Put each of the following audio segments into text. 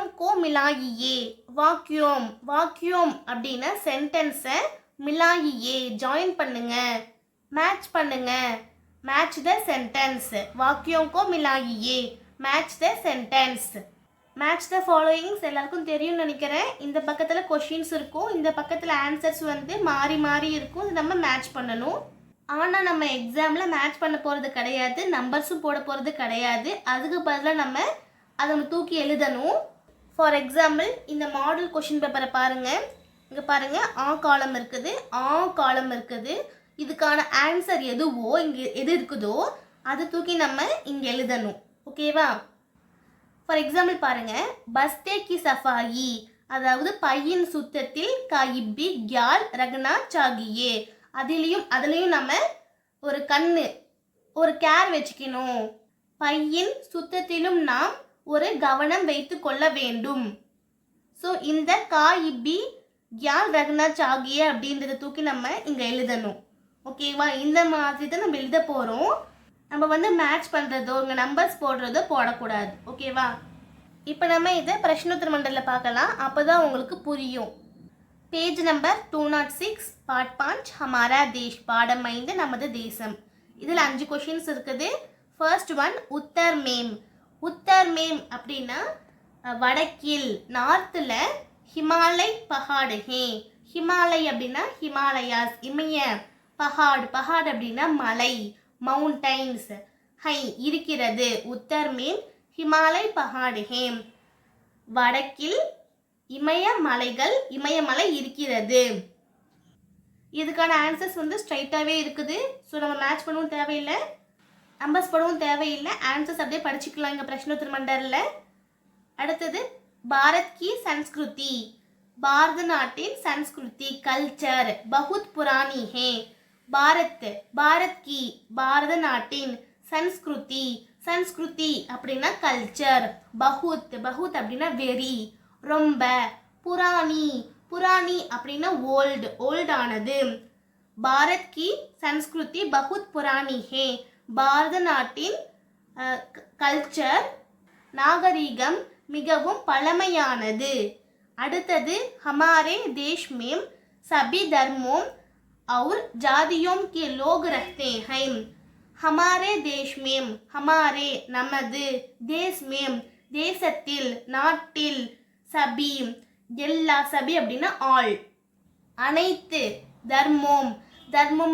வாக்கியம் கோ மிலாயியே. வாக்கியம் வாக்கியம் அப்படின்னா சென்டென்ஸை மிலாயியே ஜாயின் பண்ணுங்க, மேட்ச் பண்ணுங்க. Match the sentence. வாக்கியம் கோ மிலாயியே, match the sentence. Match the followings எல்லாருக்கும் தெரியும்னு நினைக்கிறேன். இந்த பக்கத்தில் கொஷின்ஸ் இருக்கும், இந்த பக்கத்தில் ஆன்சர்ஸ் வந்து மாறி மாறி இருக்கும். இது நம்ம மேட்ச் பண்ணணும். ஆனால் நம்ம எக்ஸாமில் மேட்ச் பண்ண போகிறது கிடையாது, நம்பர்ஸும் போட போகிறது கிடையாது. அதுக்கு பதிலாக நம்ம அதை தூக்கி எழுதணும். ஃபார் எக்ஸாம்பிள் இந்த மாடல் கொஷின் பேப்பரை பாருங்கள். இங்கே பாருங்கள், ஆ காலம் இருக்குது, ஆ காலம் இருக்குது. இதுக்கான ஆன்சர் எதுவோ இங்கே எது இருக்குதோ அதை தூக்கி நம்ம இங்கே எழுதணும். ஓகேவா? ஃபார் எக்ஸாம்பிள் பாருங்கள், பஸ்தே கி சஃபாயி, அதாவது பையின் சுத்தத்தில் காயிப்பி கியால் ரகனா சாகியே. அதுலேயும் நம்ம ஒரு ஒரு கேர் வச்சுக்கணும். பையின் சுத்தத்திலும் நாம் ஒரு கவனம் வைத்து கொள்ள வேண்டும். ஸோ இந்த காயிப்பி கியால் ரகனா சாகியே அப்படின்றத தூக்கி நம்ம இங்கே எழுதணும். ஓகேவா? இந்த மாதிரி தான் நம்ம எழுத போகிறோம். நம்ம வந்து மேட்ச் பண்ணுறதோ இங்கே நம்பர்ஸ் போடுறதோ போடக்கூடாது. ஓகேவா? இப்போ நம்ம இதை பிரஷ்னோத்தர மண்டலில் பார்க்கலாம், அப்போ தான் உங்களுக்கு புரியும். பேஜ் நம்பர் 206 பார்ட் 5 ஹமாரா தேஷ், பாடம் 5 நமது தேசம். இதில் 5 கொஷின்ஸ் இருக்குது. First one Uttar ma'am. Uttar ma'am அப்படின்னா வடக்கில், நார்த்தில் ஹிமாலய் பஹாடு ஹே. ஹிமாலய் அப்படின்னா ஹிமாலயாஸ், இமய. பஹாடு பஹாடு அப்படின்னா மலை, மவுண்டைன்ஸ். ஹை இருக்கிறது. உத்தர் மேம் ஹிமாலய் பஹாடு ஹே. வடக்கில் இமயமலை இருக்கிறது. இதுக்கான ஆன்சர்ஸ் வந்து ஸ்ட்ரைட்டாகவே இருக்குது. ஸோ நம்ம மேட்ச் பண்ணவும் தேவையில்லை, நம்பர்ஸ் போடவும் தேவையில்லை. ஆன்சர்ஸ் அப்படியே படிச்சுக்கலாம் இங்கே பிரஷ்னோத்தர மண்டலில். அடுத்தது பாரத் கி சன்ஸ்கிருதி. பாரத நாட்டின் சன்ஸ்கிருதி, கல்ச்சர் பகுத் புராணி ஹே. பாரத் கி பாரத நாட்டின் சன்ஸ்கிருதி, சன்ஸ்கிருதி அப்படின்னா கல்ச்சர். பகுத் அப்படின்னா வெரி, ரொம்ப. புராணி அப்படின்னா ஓல்டானது. பாரத் கி சன்ஸ்கிருதி பகுத் புராணி ஹே. பாரத நாட்டின் கல்ச்சர், நாகரீகம் மிகவும் பழமையானது. அடுத்தது ஹமாரே தேஷ் மேம் சபி தர்மோம் और जातियों के लोग रहते हैं. हमारे देश में, हमारे நமது, தேஸ் மேம் தேசத்தில், நாட்டில், சபி எல்லா, சபி அப்படின்னா ஆல், அனைத்து. தர்மோம்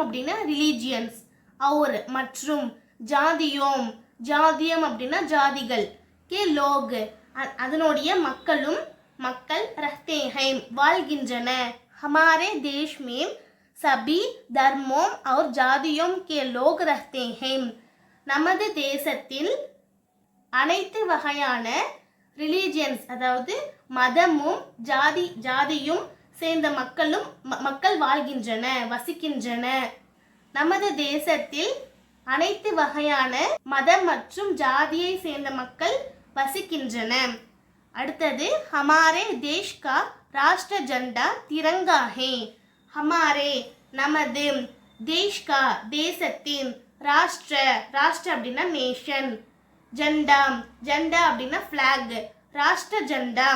அப்படின்னா ரிலீஜியன்ஸ், और மற்றும், ஜாதியம் அப்படின்னா ஜாதிகள், கே லோக் அதனுடைய மக்கள், ரஹ்தே हैं வாழ்கின்றன. हमारे देश में सभी धर्मों और जातियों के लोग रहते हैं. நமது தேசத்தில் அனைத்து வகையான ரிலீஜியன்ஸ், அதாவது மதமும் ஜாதியும் சேர்ந்த மக்கள் வாழ்கின்றன, வசிக்கின்றன. நமது தேசத்தில் அனைத்து வகையான மதம் மற்றும் ஜாதியை சேர்ந்த மக்கள் வசிக்கின்றன. அடுத்தது ஹமாரே தேஷ் கா ராஷ்ட்ர ஜெண்டா திரங்கா ஹே. ஹமாரே நமது, தேஷ் கா தேசத்தின், ராஷ்ட்ர அப்படின்னா நேஷன், ஜெண்டா அப்படின்னா ஃப்ளாக், ராஷ்ட்ர ஜெண்டா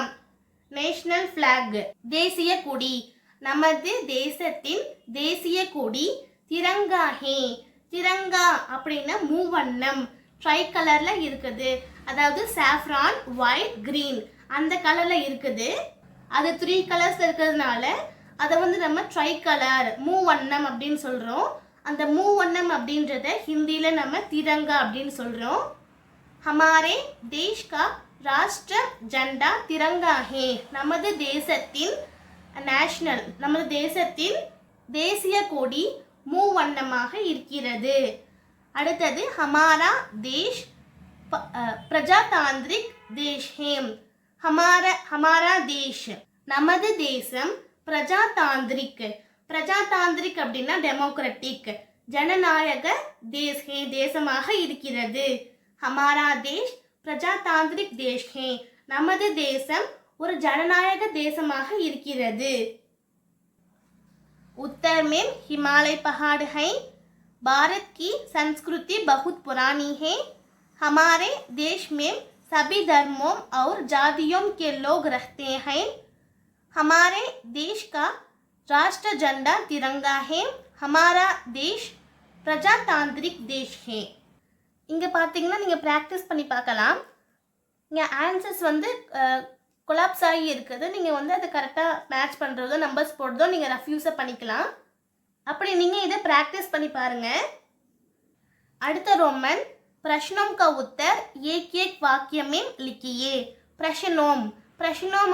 நேஷனல் ஃப்ளாக், தேசிய கொடி. நமது தேசத்தின் தேசிய கொடி திரங்கா ஹே. திரங்கா அப்படின்னா மூவண்ணம், ட்ரை கலரில் இருக்குது. அதாவது சாஃப்ரான், ஒயிட், கிரீன் அந்த கலரில் இருக்குது. அது 3 கலர்ஸ் இருக்கிறதுனால அதை வந்து நம்ம ட்ரை கலர், மூவண்ணம் அப்படின்னு சொல்கிறோம். அந்த மூவண்ணம் அப்படின்றத ஹிந்தியில் நம்ம திரங்கா அப்படின்னு சொல்கிறோம். ஹமாரே தேஷ் கா ராஷ்ட்ர ஜெண்டா திரங்கா ஹே. நமது தேசத்தின் நமது தேசத்தின் தேசிய கொடி மூவண்ணமாக இருக்கிறது. அடுத்தது ஹமாரா தேஷ் பிரஜாதாந்திரிக் தேஷ் ஹே. ஹமாரா தேஷ் நமது தேசம், பிரஜாதாந்திரிக் அப்படின்னா டெமோக்ராட்டிக், ஜனநாயக தேசமாக இருக்கிறது. ஹமாரா தேஷ் பிரஜாதாந்திரிக் தேஷ் ஹே. நமது தேசம் ஒரு ஜனநாயக தேசமாக இருக்கிறது. उत्तर में हिमालय पहाड़ है. भारत की संस्कृति बहुत पुरानी है. हमारे देश में सभी धर्मों और जातियों के लोग रहते हैं. हमारे देश का राष्ट्र झंडा तिरंगा है. हमारा देश प्रजातांत्रिक देश है. இங்கே பார்த்தீங்கன்னா நீங்கள் ப்ராக்டிஸ் பண்ணி பார்க்கலாம். இங்கே ஆன்சர்ஸ் வந்து கொலாப்ஸ் ஆகி இருக்குது. நீங்கள் வந்து அதை கரெக்டாக மேட்ச் பண்ணுறதோ நம்பர்ஸ் போடுறதோ நீங்கள் ரஃப்யூஸை பண்ணிக்கலாம். அப்படி நீங்கள் இதை ப்ராக்டிஸ் பண்ணி பாருங்கள். அடுத்த रोमन प्रश्नों का उत्तर एक एक वाक्य में लिखिए. प्रश्नों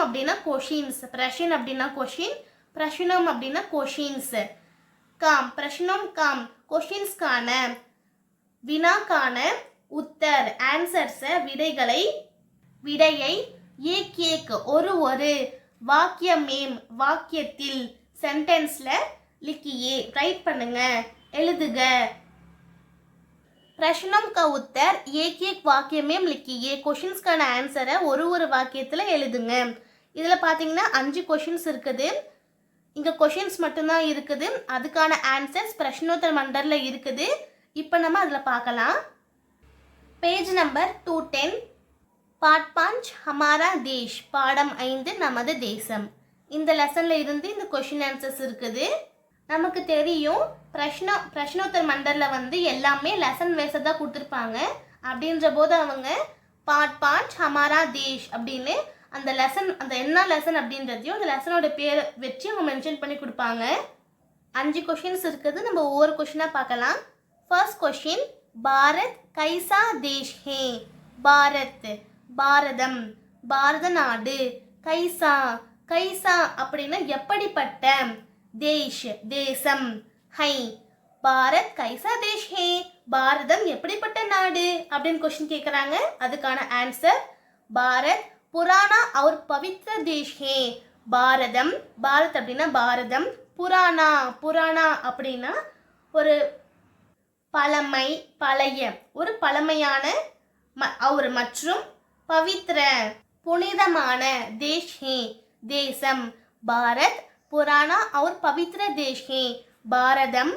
அப்படின்னா क्वेश्चंस. प्रश्न அப்படின்னா क्वेश्चन, प्रश्नों அப்படின்னா क्वेश्चंस. प्रश्नों काम क्वेश्चंसக்கான வினாக்கான உத்தர் ஆன்சர்ஸ் விடையை एक ஒரு வாக்கியமேம் வாக்கியத்தில் சென்டென்ஸ்ல लिखिए ரைட் பண்ணுங்க எழுதுக. प्रश्नों का उत्तर एक वाक्य में लिखिए. क्वेश्चंसக்கான ஆன்சரை ஒரு வாக்கியத்தில் எழுதுங்க. இதில் பார்த்தீங்கன்னா 5 क्वेश्चंस இருக்குது. இங்கே क्वेश्चंस மட்டும்தான் இருக்குது. அதுக்கான ஆன்சர்ஸ் பிரஷ்னோத்தர் மண்டலில் இருக்குது. இப்போ நம்ம அதில் பார்க்கலாம். பேஜ் நம்பர் 210 पाठ 5 हमारा देश பாடம் 5 நமது தேசம். இந்த லெசனில் இருந்து இந்த கொஷின் ஆன்சர்ஸ் இருக்குது. நமக்கு தெரியும் பிரஷ்னோத்தர் மண்டலில் வந்து எல்லாமே லெசன் வைஸாக தான் கொடுத்துருப்பாங்க. அப்படின்ற போது அவங்க பாட் ஹமாரா தேஷ் அப்படின்னு அந்த லெசன் அந்த என்ன லெசன் அப்படின்றதையும் அந்த லெசனோட பேரை வச்சு அவங்க மென்ஷன் பண்ணி கொடுப்பாங்க. 5 கொஷின்ஸ் இருக்குது. நம்ம ஒவ்வொரு கொஷினாக பார்க்கலாம். ஃபர்ஸ்ட் கொஷின் பாரத் கைசா தேஷ் ஹே. பாரதம் பாரத நாடு. கைசா அப்படின்னா எப்படிப்பட்ட. தேசம் ஹை. பாரத் கைசா தேஷ் ஹே. பாரதம் எப்படிப்பட்ட நாடு அப்படின்னு கொஸ்டின் கேட்குறாங்க. அதுக்கான ஆன்சர் பாரத் புராணா और பவித்ர தேஷ் ஹே. பாரத் அப்படின்னா பாரதம். புராணா அப்படின்னா ஒரு பழைய ஒரு பழமையான மற்றும் பவித்ர புனிதமான தேஷ் ஹே தேசம். பாரத் புராணா और பவித்ர தேஷ் ஹே. பாரதம்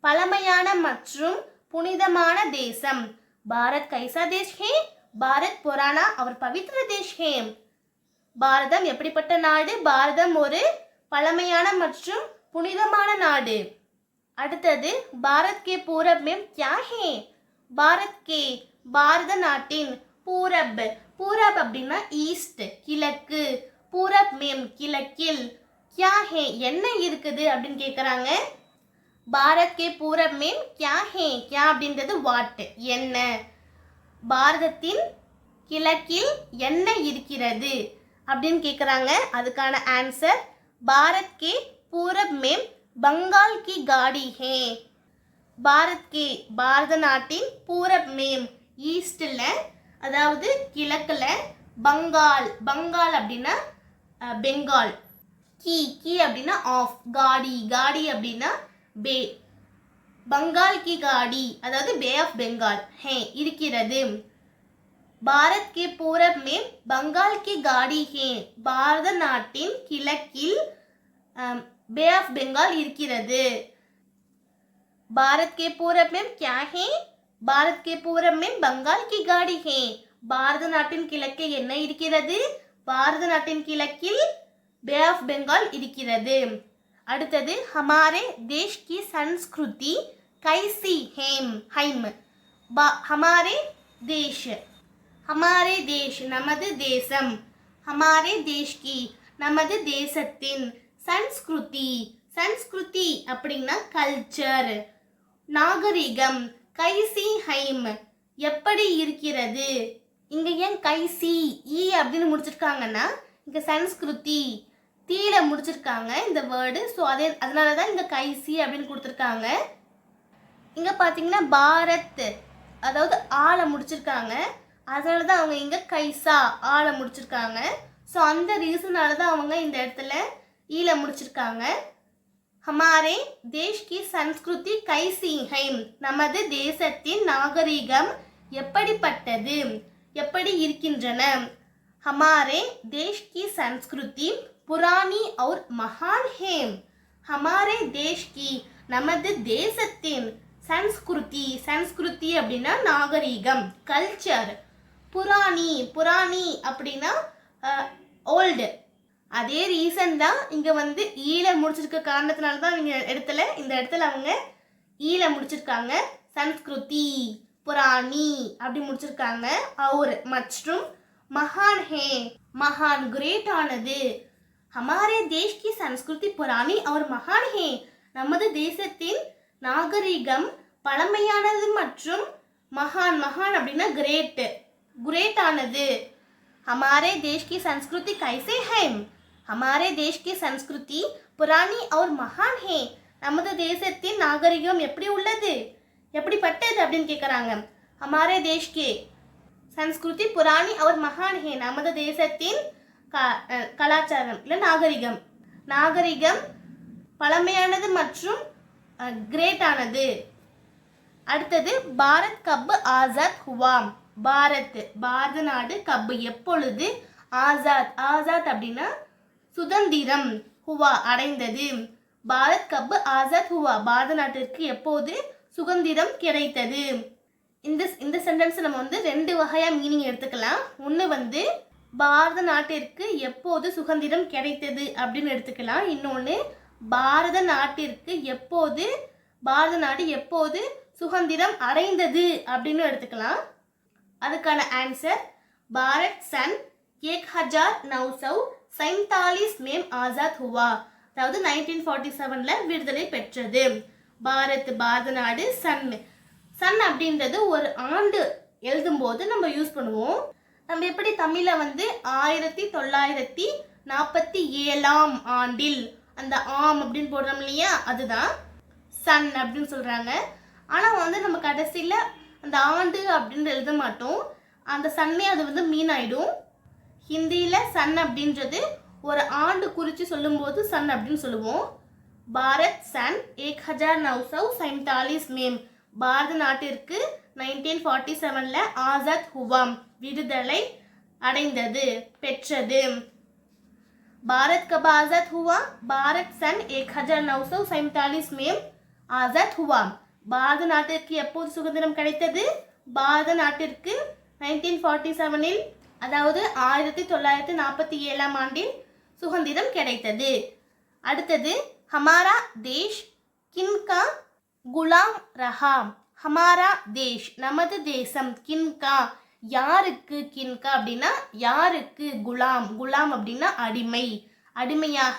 பழமையான மற்றும் புனிதமான தேசம். பாரத் கைசா தேஷ் ஹே. பாரத் புராணா और பவித்ர தேஷ் ஹே. பாரதம் எப்படிப்பட்ட நாடு. பாரதம் ஒரு பழமையான மற்றும் புனிதமான நாடு. அடுத்தது பாரத் கே பூரப் में क्या है. பாரத நாட்டின் பூரப் அப்படின்னா ஈஸ்ட் கிழக்கு. பூரப் மேம் கிழக்கில். क्या है என்ன இருக்குது அப்படின்னு கேட்குறாங்க. பாரத் கே பூரப் மேம் क्या है. क्या அப்படின்றது வாட் என்ன. பாரதத்தின் கிழக்கில் என்ன இருக்கிறது அப்படின்னு கேட்குறாங்க. அதுக்கான answer Bharat K Purab ma'am Bengal கி காடி ஹே. பாரத நாட்டின் பூரப் மேம் ஈஸ்டில் அதாவது கிழக்கில் பங்கால் அப்படின்னா பெங்கால். கீ அப்படின்னா ஆஃப். காடி அப்படின்னா பே. பங்கால் கி காடி அதாவது பே ஆஃப் பெங்கால் ஹே இருக்கிறது. பாரத் கே பூரப் மேம் பங்கால் கி காடி ஹே. பாரத நாட்டின் கிழக்கில் பே ஆஃப் பெங்கால் இருக்கிறது. பாரத் கே பூரப் மேம் क्या है. பாரத் கே பூரப் மேம் பங்கால் கி காடி ஹே. பாரத நாட்டின் கிழக்கே என்ன இருக்கிறது. பாரத நாட்டின் கிழக்கில் பே ஆஃப் பெங்கால் இருக்கிறது. அடுத்தது ஹமாரே தேஷ் கி சன்ஸ்கிருதி கைசி ஹைம். ஹமாரே தேஷ் நமது தேசம். ஹமாரே தேஷ் கி நமது தேசத்தின் சன்ஸ்கிருதி அப்படின்னா கல்ச்சர். நாகரிகம் கைசி ஹைம் எப்படி இருக்கிறது. இங்க ஏன் கைசி அப்படின்னு முடிச்சிருக்காங்கன்னா இங்க சன்ஸ்கிருதி தீல முடிச்சிருக்காங்க இந்த வேர்டு. ஸோ அதனால தான் இங்கே கைசி அப்படின்னு கொடுத்துருக்காங்க. இங்கே பார்த்தீங்கன்னா பாரத் அதாவது ஆளை முடிச்சிருக்காங்க. அதனால தான் அவங்க இங்கே கைசா ஆளை முடிச்சிருக்காங்க. ஸோ அந்த ரீசனால தான் அவங்க இந்த இடத்துல ஈல முடிச்சிருக்காங்க. ஹமாரே தேஷ் கி சன்ஸ்கிருதி கைசி ஹைம். நமது தேசத்தின் நாகரிகம் எப்படிப்பட்டது எப்படி இருக்கின்றன. हमारे देश की संस्कृति पुरानी और महान है. हमारे देश की நமது தேசத்தின் சன்ஸ்கிருதி அப்படின்னா நாகரிகம் கல்ச்சர் புராணி புராணி அப்படின்னா ஓல்டு. அதே ரீசன் தான் இங்கே வந்து ஈல முடிச்சிருக்க காரணத்தினால தான் இந்த இடத்துல அவங்க ஈல முடிச்சிருக்காங்க. சன்ஸ்கிருதி புராணி அப்படி முடிச்சிருக்காங்க. और மற்றும் महान है महान கிரேட் ஆனது. हमारे देश की संस्कृति पुरानी और महान है. நமது தேசத்தின் நாகரிகம் பழமையானது மற்றும் மகான் மகான் அப்படின்னா கிரேட் கிரேட் ஆனது. हमारे देश की संस्कृति कैसे है? हमारे देश की संस्कृति पुरानी और महान है. நமது தேசத்தின் நாகரிகம் எப்படி உள்ளது எப்படிப்பட்டது அப்படின்னு கேட்குறாங்க. हमारे देश के संस्कृति पुरानी और महान है. நமது தேசத்தின் கலாச்சாரம் இல்லை நாகரிகம் நாகரிகம் பழமையானது மற்றும் கிரேட் ஆனது. அடுத்தது பாரத் கப் ஆசாத் ஹுவா. பாரத நாடு கப் எப்பொழுது ஆசாத் ஆசாத் அப்படின்னா சுதந்திரம் ஹுவா அடைந்தது. பாரத் கப் ஆசாத் ஹுவா பாரத நாட்டிற்கு எப்போது சுதந்திரம் கிடைத்தது. இந்த சென்டென்ஸ் நம்ம வந்து ரெண்டு வகையாக மீனிங் எடுத்துக்கலாம். ஒன்று வந்து பாரத நாட்டிற்கு எப்போது சுதந்திரம் கிடைத்தது அப்படின்னு எடுத்துக்கலாம். இன்னொன்று பாரத நாடு எப்போது சுதந்திரம் அடைந்தது அப்படின்னு எடுத்துக்கலாம். அதுக்கான ஆன்சர் பாரத் சன் 1947 में ஆசாத் ஹுவா. அதாவது 1947 விடுதலை பெற்றது. பாரத நாடு சன் அப்படின்றது ஒரு ஆண்டு எழுதும்போது நம்ம யூஸ் பண்ணுவோம். நம்ம எப்படி தமிழில் வந்து 1947 ஆண்டில் அந்த ஆம் அப்படின்னு போடுறோம் இல்லையா, அதுதான் சன் அப்படின்னு சொல்கிறாங்க. ஆனால் வந்து நம்ம கடைசியில் அந்த ஆண்டு அப்படின்னு எழுத மாட்டோம். அந்த சன்னே அது வந்து மீன் ஆகிடும். ஹிந்தியில் சன் அப்படின்றது ஒரு ஆண்டு குறித்து சொல்லும்போது சன் அப்படின்னு சொல்லுவோம். பாரத் சன் 1947 में பாரத நாட்டிற்கு 1947 ஆசாத் ஹுவாம் விடுதலை அடைந்தது பெற்றது. பாரத் கப் ஆசாத் ஹுவா. பாரத் சன் 1947 में ஆசாத் ஹுவா. பாரத நாட்டிற்கு எப்போது சுதந்திரம் கிடைத்தது? பாரத நாட்டிற்கு 1947 அதாவது 1947 ஆண்டில் சுதந்திரம் கிடைத்தது. அடுத்தது ஹமாரா தேஷ் கின்கா குலாம் ரஹா. ஹமாரா தேஷ் நமது தேசம், கின்கா யாருக்கு, கின்கா அப்படின்னா யாருக்கு, குலாம் குலாம் அப்படின்னா அடிமை, அடிமையாக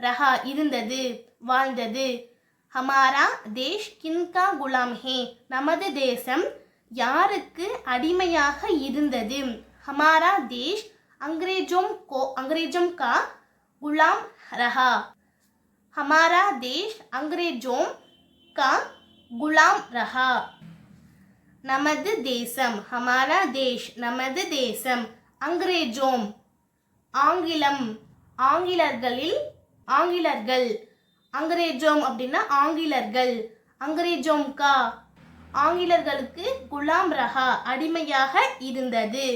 ரஹா இருந்தது வாழ்ந்தது. ஹமாரா தேஷ் கின்கா குலாம் ஹே நமது தேசம் யாருக்கு அடிமையாக இருந்தது. ஹமாரா தேஷ் अंग्रेजों का गुलाम रहा. हमारा देश अंग्रेजों का गुलाम रहा. நமது தேசம், हमारा देश நமது தேசம், अंग्रेजों ஆங்கிலம் ஆங்கிலர்கள், अंग्रेजों அப்படின்னா ஆங்கிலர்கள், अंग्रेजों का ஆங்கிலர்களுக்கு குலாம் ரஹா அடிமையாக இருந்தது.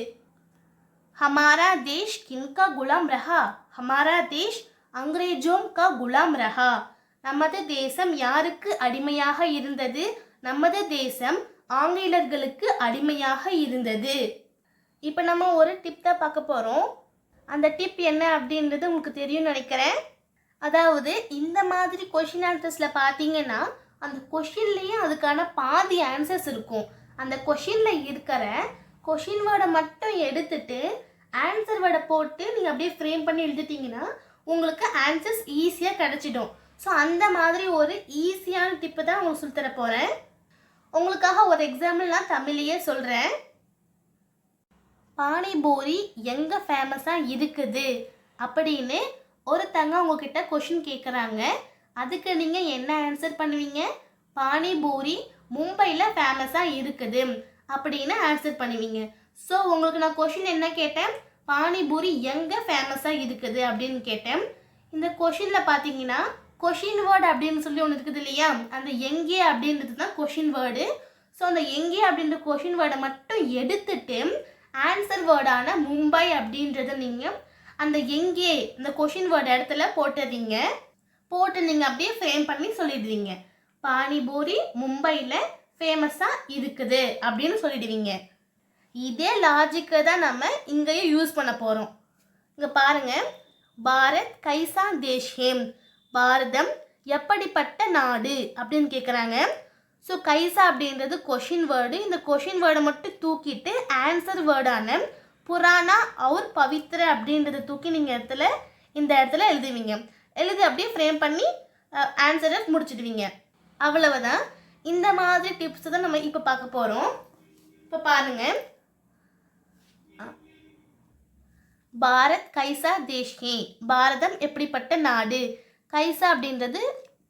हमारा देश किनका गुलाम रहा? हमारा देश अंग्रेजों का गुलाम रहा. நமது தேசம் யாருக்கு அடிமையாக இருந்தது? நமது தேசம் ஆங்கிலர்களுக்கு அடிமையாக இருந்தது. இப்போ நம்ம ஒரு டிப் தான் பார்க்க போகிறோம். அந்த டிப் என்ன அப்படின்றது உங்களுக்கு தெரியும்னு நினைக்கிறேன். அதாவது இந்த மாதிரி கொஷின் ஆன்சர்ஸில் பார்த்தீங்கன்னா அந்த கொஷின்லேயே அதுக்கான பாதி ஆன்சர்ஸ் இருக்கும். அந்த கொஷினில் இருக்கிற கொஷின் வேர்டை மட்டும் எடுத்துட்டு ஆன்சர் வேர்டை போட்டு நீங்கள் அப்படியே ஃப்ரேம் பண்ணி எழுதிட்டிங்கன்னா உங்களுக்கு ஆன்சர்ஸ் ஈஸியாக கிடச்சிடும். ஸோ அந்த மாதிரி ஒரு ஈஸியான டிப்பு தான் உங்களுக்கு சொல்லித்தர போகிறேன். உங்களுக்காக ஒரு எக்ஸாம்பிள் நான் தமிழ்லேயே சொல்கிறேன். பானிபூரி எங்கே ஃபேமஸாக இருக்குது அப்படின்னு ஒருத்தங்க உங்ககிட்ட கொஷின் கேட்குறாங்க. அதுக்கு நீங்கள் என்ன ஆன்சர் பண்ணுவீங்க? பானிபூரி மும்பையில் ஃபேமஸாக இருக்குது அப்படின்னு ஆன்சர் பண்ணுவீங்க. ஸோ உங்களுக்கு நான் கொஷின் என்ன கேட்டேன்? பானிபூரி எங்கே ஃபேமஸாக இருக்குது அப்படின்னு கேட்டேன். இந்த கொஷினில் பார்த்தீங்கன்னா கொஷின் வேர்டு அப்படின்னு சொல்லி ஒன்று இருக்குது இல்லையா, அந்த எங்கே அப்படின்றது தான் கொஷின் வேர்டு. ஸோ அந்த எங்கே அப்படின்ற கொஷின் வேர்டை மட்டும் எடுத்துட்டு ஆன்சர் வேர்டான மும்பை அப்படின்றத நீங்கள் அந்த எங்கே இந்த கொஷின் வேர்டு இடத்துல போட்டுறீங்க. போட்டு நீங்கள் அப்படியே ஃப்ரேம் பண்ணி சொல்லிடுவீங்க. பானிபூரி மும்பையில் ஃபேமஸாக இருக்குது அப்படின்னு சொல்லிடுவீங்க. இதே லாஜிக்கை தான் நம்ம இங்கேயும் யூஸ் பண்ண போகிறோம். இங்கே பாருங்கள், பாரத் கைசா தேஷ் ஹே, பாரதம் எப்படிப்பட்ட நாடு அப்படின்னு கேட்குறாங்க. ஸோ கைசா அப்படின்றது கொஷின் வேர்டு. இந்த கொஷின் வேர்டை மட்டும் தூக்கிட்டு ஆன்சர் வேர்டான புராணா அவுர் பவித்ர அப்படின்றத தூக்கி நீங்கள் இந்த இடத்துல எழுதுவீங்க. எழுதி அப்படியே ஃப்ரேம் பண்ணி ஆன்சரை முடிச்சிடுவீங்க. அவ்வளவுதான். இந்த மாதிரி டிப்ஸ் தான் நம்ம இப்போ பார்க்க போகிறோம். இப்போ பாருங்கள், பாரத் கைசா தேஷ் ஹே, பாரதம் எப்படிப்பட்ட நாடு. கைசா அப்படின்றது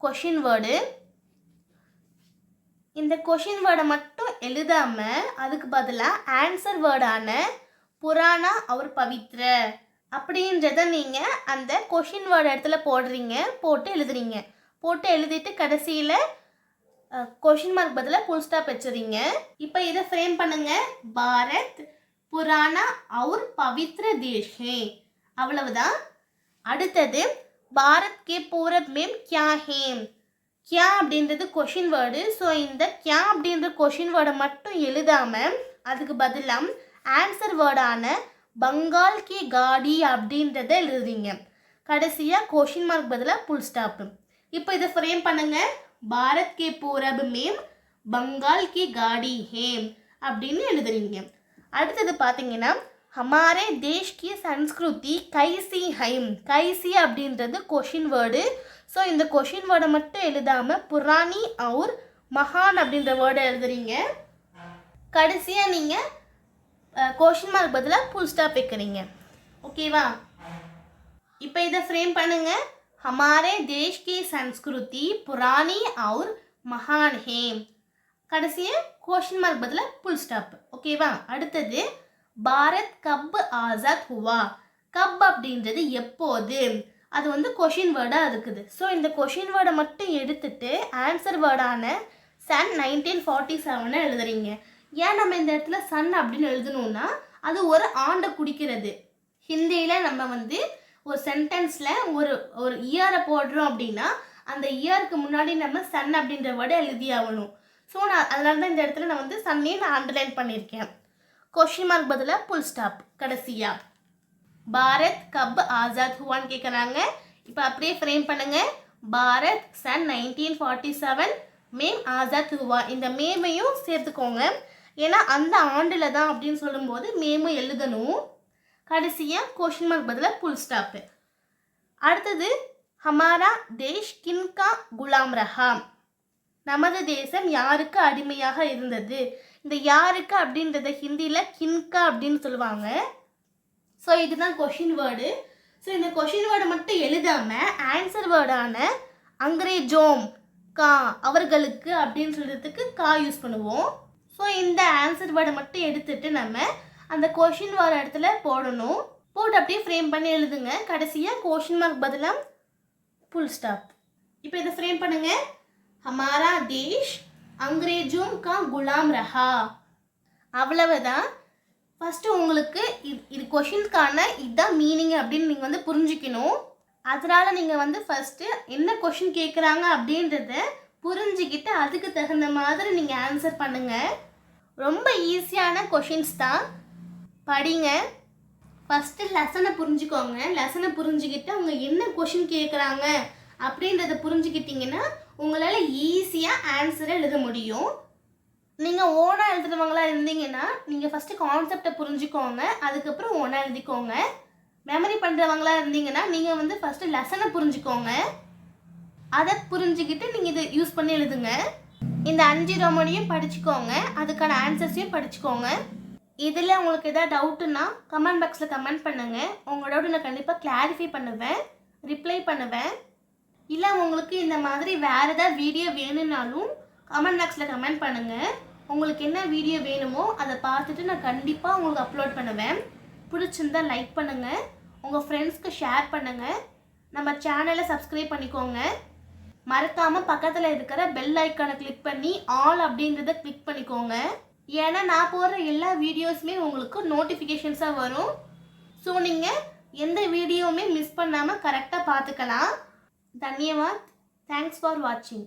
கொஷின் வேர்டு. இந்த கொஷின் வேர்டை மட்டும் எழுதாமல் அதுக்கு பதிலாக ஆன்சர் வேர்டான புராணா அவர் பவித்ர அப்படின்றத நீங்கள் அந்த கொஷின் வேர்டு இடத்துல போட்டு எழுதுறீங்க. போட்டு எழுதிட்டு கடைசியில் கொஷின் மார்க் பதிலாக ஃபுல் ஸ்டாப் வச்சுறீங்க. இப்போ இதை ஃப்ரேம் பண்ணுங்க. பாரத் புராணா அவுர் பவித்ர தேஷ் ஹே. அவ்வளவுதான். அடுத்தது பாரத் கே பூரப் மேம் கியா ஹேம். கியா அப்படின்றது கொஷின் வேர்டு. ஸோ இந்த கியா அப்படின்ற கொஷின் வேர்டை மட்டும் எழுதாமல் அதுக்கு பதிலாக ஆன்சர் வேர்டான பங்கால் கி காடி அப்படின்றத எழுதுறீங்க. கடைசியாக கொஷின் மார்க் பதிலாக ஃபுல் ஸ்டாப்பு. இப்போ இதை ஃப்ரேம் பண்ணுங்க. பாரத் கே பூரப் மேம் பங்கால் கி காடி ஹேம் அப்படின்னு எழுதுறீங்க. அடுத்தது பார்த்தீங்கன்னா, ஹமாரே தேஷ் கி சன்ஸ்கிருதி கைசி ஹைம். கைசி அப்படின்றது கொஷின் வேர்டு. ஸோ இந்த கொஷின் வேர்டை மட்டும் எழுதாமல் புராணி அவுர் மகான் அப்படின்ற வேர்டை எழுதுறீங்க. கடைசியாக நீங்கள் கொஷின் மார்க் பதிலாக ஃபுல் ஸ்டாப் வைக்கிறீங்க. ஓகேவா? இப்போ இதை ஃப்ரேம் பண்ணுங்க. ஹமாரே தேஷ் கி சன்ஸ்கிருதி புராணி அவுர் மகான் ஹேம். கடைசியாக கொஷின் மார்க் பதிலாக ஃபுல் ஸ்டாப். ஓகேவா? அடுத்தது பாரத் கப் ஆசாத் ஹுவா. கப் அப்படின்றது எப்போது. அது கொஷின் வேர்டாக இருக்குது. ஸோ இந்த கொஷின் வேர்டை மட்டும் எடுத்துட்டு ஆன்சர் வேர்டான சன் 1947 எழுதுறீங்க. ஏன் நம்ம இந்த இடத்துல சன் அப்படின்னு எழுதணும்னா அது ஒரு ஆண்டை குறிக்கிறது. ஹிந்தியில் நம்ம ஒரு சென்டென்ஸில் ஒரு இயரை போடுறோம் அப்படின்னா அந்த இயருக்கு முன்னாடி நம்ம சன் அப்படின்ற வேர்டை எழுதி ஆகணும். ஸோ அதனால தான் இந்த இடத்துல நான் சன்னையும் நான் அண்டர்லைன் பண்ணியிருக்கேன். கொஷின் மார்க் பதிலாக ஃபுல் ஸ்டாப். கடைசியாக பாரத் கப் ஆசாத் ஹுவான்னு கேட்குறாங்க. இப்போ அப்படியே ஃப்ரேம் பண்ணுங்க. பாரத் சன் 1947 மேம் ஆசாத் ஹுவா. இந்த மேமையும் சேர்த்துக்கோங்க. ஏன்னா அந்த ஆண்டில் தான் அப்படின்னு சொல்லும்போது மேமும் எழுதணும். கடைசியாக கொஷின் மார்க் பதிலாக ஃபுல் ஸ்டாப்பு. அடுத்தது ஹமாரா தேஷ் கின்கா குலாம் ரஹா. நமது தேசம் யாருக்கு அடிமையாக இருந்தது. இந்த யாருக்கு அப்படின்றத ஹிந்தியில் கின்கா அப்படின்னு சொல்லுவாங்க. ஸோ இதுதான் கொஷின் வேர்டு. ஸோ இந்த கொஷின் வேர்டை மட்டும் எழுதாமல் ஆன்சர் வேர்டான அங்கிரேஜோம் கா அவர்களுக்கு அப்படின்னு சொல்கிறதுக்கு கா யூஸ் பண்ணுவோம். ஸோ இந்த ஆன்சர் வேர்டை மட்டும் எடுத்துட்டு நம்ம அந்த கொஷின் வேர்டு இடத்துல போடணும். போட்டு அப்படியே ஃப்ரேம் பண்ணி எழுதுங்க. கடைசியாக கொஷின் மார்க் பதிலாக ஃபுல் ஸ்டாப். இப்போ இதை ஃப்ரேம் பண்ணுங்க. ஹமாரா தேஷ் அங்கிரேஜோம் கா குலாம் ரஹா. அவ்வளவுதான். ஃபஸ்ட்டு உங்களுக்கு இது கொஷின்ஸ்க்கான இதுதான் மீனிங் அப்படின்னு நீங்கள் புரிஞ்சுக்கணும். அதனால் நீங்கள் ஃபஸ்ட்டு என்ன கொஷின் கேட்குறாங்க அப்படின்றத புரிஞ்சுக்கிட்டு அதுக்கு தகுந்த மாதிரி நீங்கள் ஆன்சர் பண்ணுங்கள். ரொம்ப ஈஸியான கொஷின்ஸ் தான். படிங்க. ஃபஸ்ட்டு லெசனை புரிஞ்சுக்கோங்க. லெசனை புரிஞ்சுக்கிட்டு அவங்க என்ன கொஷின் கேட்குறாங்க அப்படின்றத புரிஞ்சுக்கிட்டிங்கன்னா உங்களால் ஈஸியாக ஆன்சரை எழுத முடியும். நீங்கள் ஓனாக எழுதுறவங்களா இருந்தீங்கன்னா நீங்கள் ஃபஸ்ட்டு கான்செப்டை புரிஞ்சுக்கோங்க. அதுக்கப்புறம் ஓனாக எழுதிக்கோங்க. மெமரி பண்ணுறவங்களா இருந்தீங்கன்னா நீங்கள் ஃபஸ்ட்டு லெசனை புரிஞ்சுக்கோங்க. அதை புரிஞ்சுக்கிட்டு நீங்கள் இதை யூஸ் பண்ணி எழுதுங்க. இந்த 5 ரோமனையும் படிச்சுக்கோங்க. அதுக்கான ஆன்சர்ஸையும் படிச்சுக்கோங்க. இதில் உங்களுக்கு எதாவது டவுட்டுன்னா கமெண்ட் பாக்ஸில் கமெண்ட் பண்ணுங்கள். உங்களோட டவுட் நான் கண்டிப்பாக கிளாரிஃபை பண்ணுவேன், ரிப்ளை பண்ணுவேன். இல்லை உங்களுக்கு இந்த மாதிரி வேறு ஏதாவது வீடியோ வேணும்னாலும் கமெண்ட் பாக்ஸில் கமெண்ட் பண்ணுங்கள். உங்களுக்கு என்ன வீடியோ வேணுமோ அதை பார்த்துட்டு நான் கண்டிப்பாக உங்களுக்கு அப்லோட் பண்ணுவேன். பிடிச்சிருந்தால் லைக் பண்ணுங்கள், உங்கள் ஃப்ரெண்ட்ஸ்க்கு ஷேர் பண்ணுங்கள். நம்ம சேனலை சப்ஸ்கிரைப் பண்ணிக்கோங்க. மறக்காமல் பக்கத்தில் இருக்கிற பெல் ஐக்கானை கிளிக் பண்ணி ஆல் அப்படின்றத கிளிக் பண்ணிக்கோங்க. ஏன்னா நான் போடுற எல்லா வீடியோஸுமே உங்களுக்கு நோட்டிஃபிகேஷன்ஸாக வரும். ஸோ நீங்கள் எந்த வீடியோவுமே மிஸ் பண்ணாமல் கரெக்டாக பார்த்துக்கலாம். தன்யவாத். தேங்க்ஸ் ஃபார் வாட்சிங்.